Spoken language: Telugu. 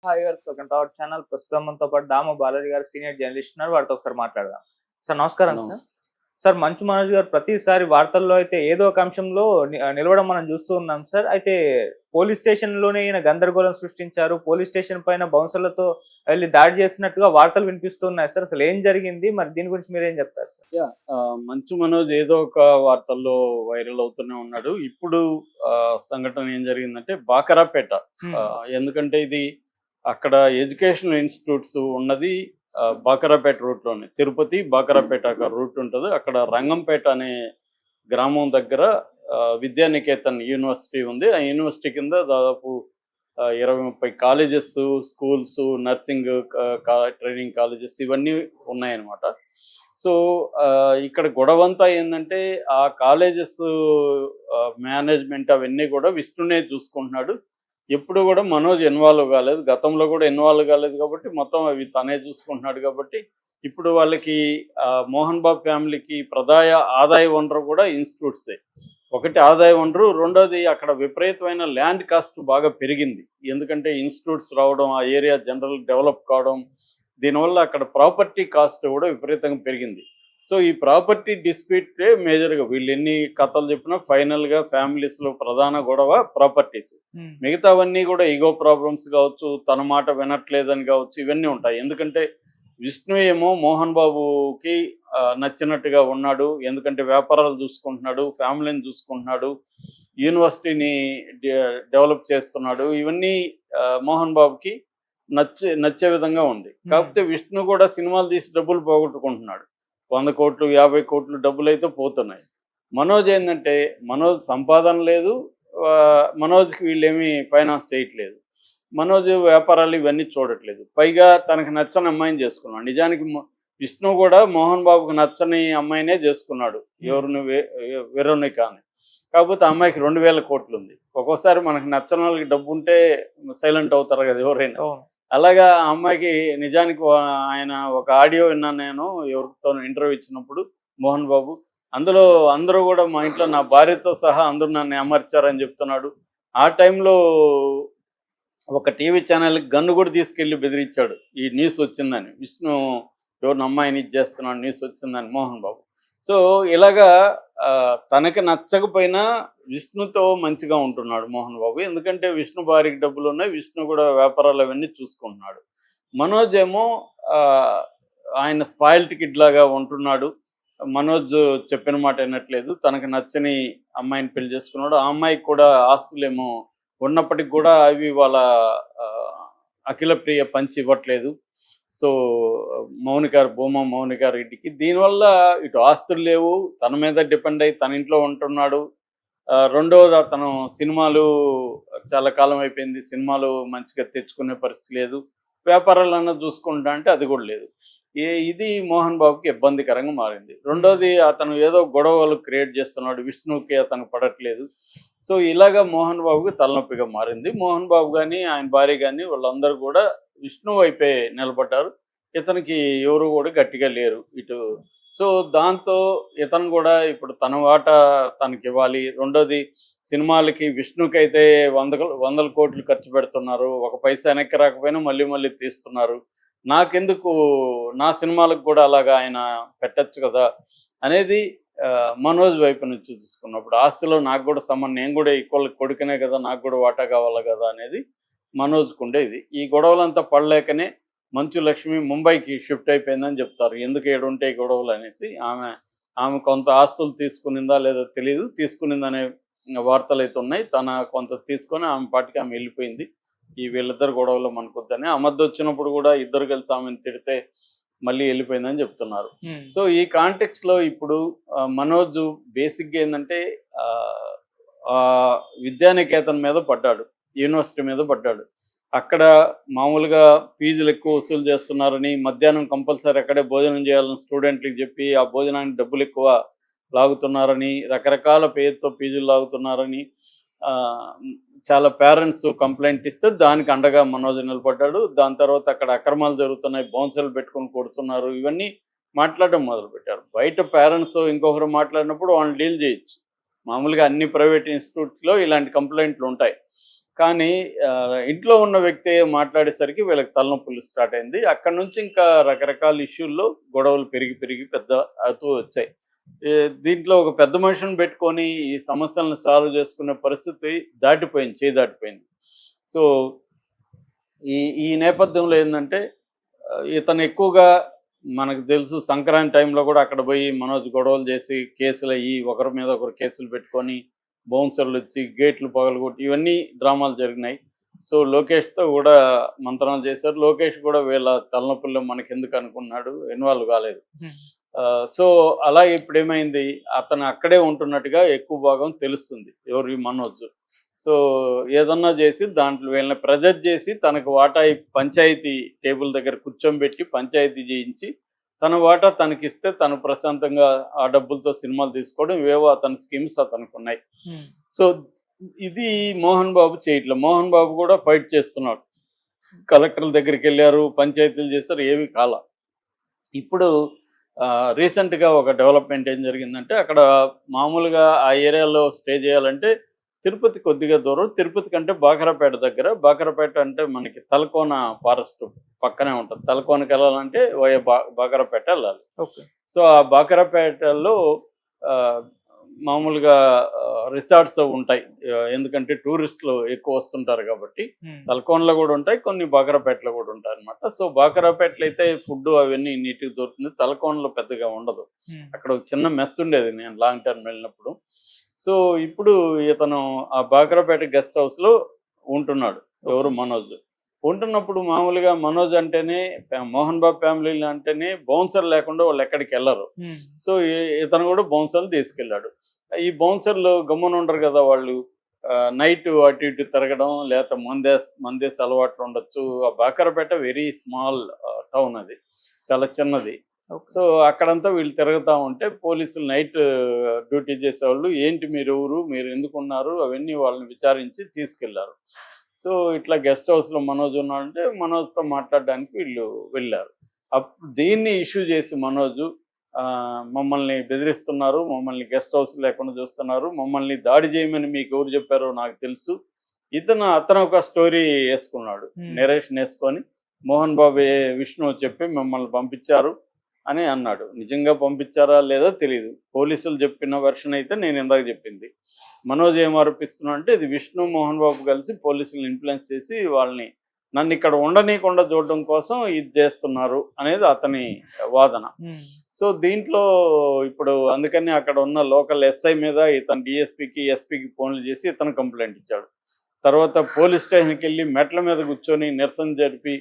హాయ్ గారు. Welcome to our channel. ప్రస్తుతం మనతో పాటు దామ బాలాజీ గారు సీనియర్ జర్నలిస్ట్ ఉన్నారు. వారితో ఒకసారి మాట్లాడదాం. సార్ నమస్కారం సార్. నమస్ సార్ మంచు మనోజ్ గారు ప్రతిసారి వార్తల్లో అయితే ఏదో ఒక అంశంలో నిలవడం మనం చూస్తూ ఉన్నాం సార్. అయితే పోలీస్ స్టేషన్‌లోనే ఈయన గందరగోళం సృష్టించారు. పోలీస్ స్టేషన్ పైన బౌన్సర్‌లతో వెళ్లి దాడి చేసినట్టుగా వార్తలు వినిపిస్తున్నాయి సార్. అసలు ఏం జరిగింది? మరి దీని గురించి మీరేం చెప్తారు సార్? మంచు మనోజ్ ఏదో ఒక వార్తల్లో వైరల్ అవుతూనే ఉన్నాడు. ఇప్పుడు సంఘటన ఏం జరిగిందంటే బాకరాపేట. హ్మ్. ఎందుకంటే ఇది అక్కడ ఎడ్యుకేషనల్ ఇన్‌స్టిట్యూట్స్ ఉన్నది బాకరాపేట రూట్‌లోనే. తిరుపతి, బాకరాపేట రూట్ ఉంటది. అక్కడ రంగంపేట అనే గ్రామం దగ్గర విద్యానికేతన్ యూనివర్సిటీ ఉంది. ఆ యూనివర్సిటీ కింద దాదాపు 20, 30 colleges, schools, nursing training colleges ఇవన్నీ ఉన్నాయన్నమాట. సో, ఇక్కడ గొడవంతా ఏందంటే ఆ కాలేజెస్ మేనేజ్‌మెంట్ అవన్నీ కూడా విష్ణునే చూసుకుంటున్నాడు. ఎప్పుడు కూడా మనోజ్ ఇన్వాల్వ్ కాలేదు. గతంలో కూడా ఇన్వాల్వ్ కాలేదు కాబట్టి మొత్తం అవి తనే చూసుకుంటున్నాడు కాబట్టి ఇప్పుడు వాళ్ళకి మోహన్ బాబు ఫ్యామిలీకి ఆదాయ వనరు కూడా ఇన్స్టిట్యూట్సే. ఒకటి ఆదాయ వనరు, రెండోది అక్కడ విపరీతమైన ల్యాండ్ కాస్ట్ బాగా పెరిగింది. ఎందుకంటే ఇన్స్టిట్యూట్స్ రావడం, ఆ ఏరియా జనరల్ డెవలప్ కావడం, దీనివల్ల అక్కడ ప్రాపర్టీ కాస్ట్ కూడా విపరీతంగా పెరిగింది. సో ఈ ప్రాపర్టీ డిస్ప్యూటే మేజర్గా వీళ్ళు ఎన్ని కథలు చెప్పినా ఫైనల్గా ఫ్యామిలీస్లో ప్రధాన గొడవ ప్రాపర్టీస్. హ్మ్. మిగతావన్నీ కూడా ఈగో ప్రాబ్లమ్స్ కావచ్చు, తన మాట వినట్లేదని కావచ్చు, ఇవన్నీ ఉంటాయి. ఎందుకంటే విష్ణు ఏమో మోహన్ బాబుకి నచ్చినట్టుగా ఉన్నాడు. ఎందుకంటే వ్యాపారాలు చూసుకుంటున్నాడు, ఫ్యామిలీని చూసుకుంటున్నాడు, యూనివర్సిటీని డెవలప్ చేస్తున్నాడు. ఇవన్నీ మోహన్ బాబుకి నచ్చే విధంగా ఉంది. కాకపోతే విష్ణు కూడా సినిమాలు తీసి డబ్బులు పోగొట్టుకుంటున్నాడు. 100 కోట్లు, 50 కోట్లు డబ్బులైతే పోతున్నాయి. మనోజ్ ఏంటంటే మనోజ్ సంపాదన లేదు. మనోజ్కి వీళ్ళేమీ ఫైనాన్స్ చేయట్లేదు. మనోజ్ వ్యాపారాలు ఇవన్నీ చూడట్లేదు. పైగా తనకు నచ్చని అమ్మాయిని చేసుకున్నాడు. నిజానికి విష్ణు కూడా మోహన్ బాబుకు నచ్చని అమ్మాయినే చేసుకున్నాడు. ఎవరిని వెరోనిక అని. కాకపోతే ఆ అమ్మాయికి 2000 కోట్లు ఉంది. ఒక్కోసారి మనకు నచ్చని వాళ్ళకి డబ్బు ఉంటే సైలెంట్ అవుతారు కదా ఎవరైనా. అలాగా ఆ అమ్మాయికి నిజానికి ఆయన ఒక ఆడియో విన్నాను నేను, ఎవరితో ఇంటర్వ్యూ ఇచ్చినప్పుడు మోహన్ బాబు. అందులో అందరూ కూడా మా ఇంట్లో నా భార్యతో సహా అందరూ నన్ను అమర్చారని చెప్తున్నాడు. ఆ టైంలో ఒక టీవీ ఛానల్‌కి గన్ను కూడా తీసుకెళ్ళి బెదిరించాడు. ఈ న్యూస్ వచ్చిందని. విష్ణు ఎవరిని అమ్మాయిని ఇది చేస్తున్నాడు, న్యూస్ వచ్చిందని మోహన్ బాబు. సో ఇలాగా తనకి నచ్చకపోయినా విష్ణుతో మంచిగా ఉంటున్నాడు మోహన్ బాబు. ఎందుకంటే విష్ణు భార్యకి డబ్బులున్నాయి. విష్ణు కూడా వ్యాపారాలు అవన్నీ చూసుకుంటున్నాడు. మనోజ్ ఏమో ఆయన స్పాయిల్డ్ కిడ్ లాగా ఉంటున్నాడు. మనోజ్ చెప్పిన మాట వినట్లేదు. తనకు నచ్చని అమ్మాయిని పెళ్లి చేసుకున్నాడు. ఆ అమ్మాయికి కూడా ఆస్తులేమో ఉన్నప్పటికి కూడా అవి వాళ్ళ అఖిల ప్రియ పంచి ఇవ్వట్లేదు. సో భూమా మౌనిక రెడ్డికి దీనివల్ల ఇటు ఆస్తులు లేవు, తన మీద డిపెండ్ అయ్యి తన ఇంట్లో ఉంటున్నాడు. రెండవది అతను సినిమాలు చాలా కాలం అయిపోయింది, సినిమాలు మంచిగా తెచ్చుకునే పరిస్థితి లేదు. వ్యాపారాలన్నా చూసుకుంటా అంటే అది కూడా లేదు. ఇది మోహన్ బాబుకి ఇబ్బందికరంగా మారింది. రెండోది అతను ఏదో గొడవలు క్రియేట్ చేస్తున్నాడు, విష్ణుకి అతను పడట్లేదు. సో ఇలాగా మోహన్ బాబుకి తలనొప్పిగా మారింది. మోహన్ బాబు కానీ ఆయన భార్య కానీ వాళ్ళందరూ కూడా విష్ణు వైపే నిలబడ్డారు. ఇతనికి ఎవరు కూడా గట్టిగా లేరు ఇటు. సో దాంతో ఇతను కూడా ఇప్పుడు తన వాటా తనకి ఇవ్వాలి. రెండోది సినిమాలకి విష్ణుకైతే వందల కోట్లు ఖర్చు పెడుతున్నారు. ఒక పైసా వెనక్కి రాకపోయినా మళ్ళీ మళ్ళీ తీస్తున్నారు. నాకెందుకు నా సినిమాలకు కూడా అలాగా ఆయన పెట్టచ్చు కదా అనేది మనోజ్ వైపు నుంచి చూసుకున్నప్పుడు ఆస్తిలో నాకు కూడా నేను కూడా ఈక్వల్ కొడుకునే కదా, నాకు కూడా వాటా కావాలి కదా అనేది మనోజ్కు ఉండేది. ఈ గొడవలంతా పడలేకనే మంచు లక్ష్మి ముంబైకి షిఫ్ట్ అయిపోయిందని చెప్తారు. ఎందుకు ఏడుంటాయి గొడవలు అనేసి. ఆమె కొంత ఆస్తులు తీసుకునిందా లేదో తెలియదు. తీసుకునిందనే వార్తలు అయితే ఉన్నాయి. తన కొంత తీసుకొని ఆమె పాటికి ఆమె వెళ్ళిపోయింది. ఈ వీళ్ళిద్దరు గొడవలో మనకొద్దని. ఆ మధ్య వచ్చినప్పుడు కూడా ఇద్దరు కలిసి ఆమెను తిడితే మళ్ళీ వెళ్ళిపోయిందని చెప్తున్నారు. సో ఈ కాంటెక్స్లో ఇప్పుడు మనోజ్ బేసిక్గా ఏంటంటే విద్యానికేతన్ మీద పడ్డాడు, యూనివర్సిటీ మీద పడ్డాడు. అక్కడ మామూలుగా ఫీజులు ఎక్కువ వసూలు చేస్తున్నారని, మధ్యాహ్నం కంపల్సరీ అక్కడే భోజనం చేయాలని స్టూడెంట్లకు చెప్పి ఆ భోజనానికి డబ్బులు ఎక్కువ లాగుతున్నారని, రకరకాల పేరుతో ఫీజులు లాగుతున్నారని చాలా పేరెంట్స్ కంప్లైంట్ ఇస్తే దానికి అండగా మనోజ్ నిలబడ్డాడు. దాని తర్వాత అక్కడ అక్రమాలు జరుగుతున్నాయి, బౌన్సర్లు పెట్టుకొని కొడుతున్నారు, ఇవన్నీ మాట్లాడడం మొదలుపెట్టారు. బయట పేరెంట్స్ ఇంకొకరు మాట్లాడినప్పుడు వాళ్ళని డీల్ చేయొచ్చు. మామూలుగా అన్ని ప్రైవేట్ ఇన్స్టిట్యూట్స్లో ఇలాంటి కంప్లైంట్లు ఉంటాయి. కానీ ఇంట్లో ఉన్న వ్యక్తి మాట్లాడేసరికి వీళ్ళకి తలనొప్పులు స్టార్ట్ అయింది. అక్కడి నుంచి ఇంకా రకరకాల ఇష్యూల్లో గొడవలు పెరిగి పెరిగి పెద్ద అవుతూ వచ్చాయి. దీంట్లో ఒక పెద్ద మనిషిని పెట్టుకొని ఈ సమస్యలను సాల్వ్ చేసుకునే పరిస్థితి దాటిపోయింది, చేయి దాటిపోయింది. సో ఈ ఈ నేపథ్యంలో ఏందంటే ఇతను ఎక్కువగా మనకు తెలుసు సంక్రాంతి టైంలో కూడా అక్కడ పోయి మనోజ్ గొడవలు చేసి కేసులయ్యి ఒకరి మీద ఒకరు కేసులు పెట్టుకొని బౌన్సర్లు వచ్చి గేట్లు పగలగొట్టి ఇవన్నీ డ్రామాలు జరిగినాయి. సో లోకేష్తో కూడా మంత్రాలు చేశారు. లోకేష్ కూడా వీళ్ళ తలనొప్పుల్లో మనకెందుకు అనుకున్నాడు, ఇన్వాల్వ్ కాలేదు. సో అలా ఇప్పుడు ఏమైంది, అతను అక్కడే ఉంటున్నట్టుగా ఎక్కువ భాగం తెలుస్తుంది ఎవరు మనోజ్. సో ఏదన్నా చేసి దాంట్లో వీళ్ళని ప్రెజర్ చేసి తనకు వాటా పంచాయతీ టేబుల్ దగ్గర కూర్చోబెట్టి పంచాయతీ చేయించి తన వాటా తనకిస్తే తను ప్రశాంతంగా ఆ డబ్బులతో సినిమాలు తీసుకోవడం ఇవేవో అతని స్కీమ్స్ అతనికి ఉన్నాయి. సో ఇది మోహన్ బాబు చేయట్లే. మోహన్ బాబు కూడా ఫైట్ చేస్తున్నాడు. కలెక్టర్ల దగ్గరికి వెళ్ళారు, పంచాయతీలు చేశారు, ఏవి కాల. ఇప్పుడు రీసెంట్గా ఒక డెవలప్మెంట్ ఏం జరిగిందంటే అక్కడ మామూలుగా ఆ ఏరియాలో స్టే చేయాలంటే తిరుపతి కొద్దిగా దూరం, తిరుపతి కంటే బాకరాపేట దగ్గర. బాకరాపేట అంటే మనకి తలకోన ఫారెస్ట్ పక్కనే ఉంటుంది. తలకోనకి వెళ్ళాలంటే బాకరాపేట వెళ్ళాలి. ఓకే. సో ఆ బాకరాపేటలో మామూలుగా రిసార్ట్స్ ఉంటాయి, ఎందుకంటే టూరిస్టులు ఎక్కువ వస్తుంటారు కాబట్టి. తలకోనలో కూడా ఉంటాయి, కొన్ని బాకరాపేటలో కూడా ఉంటాయి అనమాట. సో బాకరాపేటలో అయితే ఫుడ్ అవన్నీ నీట్గా దొరుకుతుంది, తలకోనలో పెద్దగా ఉండదు. అక్కడ ఒక చిన్న మెస్ ఉండేది నేను లాంగ్ టర్మ్ వెళ్ళినప్పుడు. సో ఇప్పుడు ఇతను ఆ బాకరాపేట గెస్ట్ హౌస్లో ఉంటున్నాడు. ఎవరు, మనోజ్. ఉంటున్నప్పుడు మామూలుగా మనోజ్ అంటేనే, మోహన్ బాబు ఫ్యామిలీ అంటేనే బౌన్సర్ లేకుండా వాళ్ళు ఎక్కడికి వెళ్ళరు. సో ఇతను కూడా బౌన్సర్లు తీసుకెళ్ళాడు. ఈ బౌన్సర్లు గమ్మున ఉండరు కదా, వాళ్ళు నైట్ అటు ఇటు తిరగడం, లేకపోతే మందేసి అలవాట్లు ఉండొచ్చు. ఆ బాకరాపేట వెరీ స్మాల్ టౌన్, అది చాలా చిన్నది. సో అక్కడంతా వీళ్ళు తిరుగుతూ ఉంటే పోలీసులు నైట్ డ్యూటీ చేసేవాళ్ళు ఏంటి మీరు ఎవరు, మీరు ఎందుకున్నారు, అవన్నీ వాళ్ళని విచారించి తీసుకెళ్లారు. సో ఇట్లా గెస్ట్ హౌస్లో మనోజ్ ఉన్నాడంటే మనోజ్తో మాట్లాడడానికి వీళ్ళు వెళ్ళారు. దీన్ని ఇష్యూ చేసి మనోజు మమ్మల్ని బెదిరిస్తున్నారు, మమ్మల్ని గెస్ట్ హౌస్ లేకుండా చూస్తున్నారు, మమ్మల్ని దాడి చేయమని మీకు ఎవరు చెప్పారో నాకు తెలుసు. అతను ఒక స్టోరీ వేసుకున్నాడు, నెరేషన్ వేసుకొని మోహన్ బాబు విష్ణు చెప్పి మిమ్మల్ని పంపించారు అని అన్నాడు. నిజంగా పంపించారా లేదో తెలియదు. పోలీసులు చెప్పిన వెర్షన్ అయితే నేను ఇందాక చెప్పింది. మనోజ్ ఏం ఆరోపిస్తున్నా అంటే ఇది విష్ణు మోహన్ బాబు కలిసి పోలీసులను ఇన్ఫ్లుయెన్స్ చేసి వాళ్ళని నన్ను ఇక్కడ ఉండనీయకుండా చూడడం కోసం ఇది చేస్తున్నారు అనేది అతని వాదన. సో దీంట్లో ఇప్పుడు అందుకని అక్కడ ఉన్న లోకల్ ఎస్ఐ మీద ఇతను డిఎస్పీకి ఎస్పీకి ఫోన్లు చేసి ఇతను కంప్లైంట్ ఇచ్చాడు. తర్వాత పోలీస్ స్టేషన్కి వెళ్ళి మెట్ల మీద కూర్చొని నిరసన జరిపి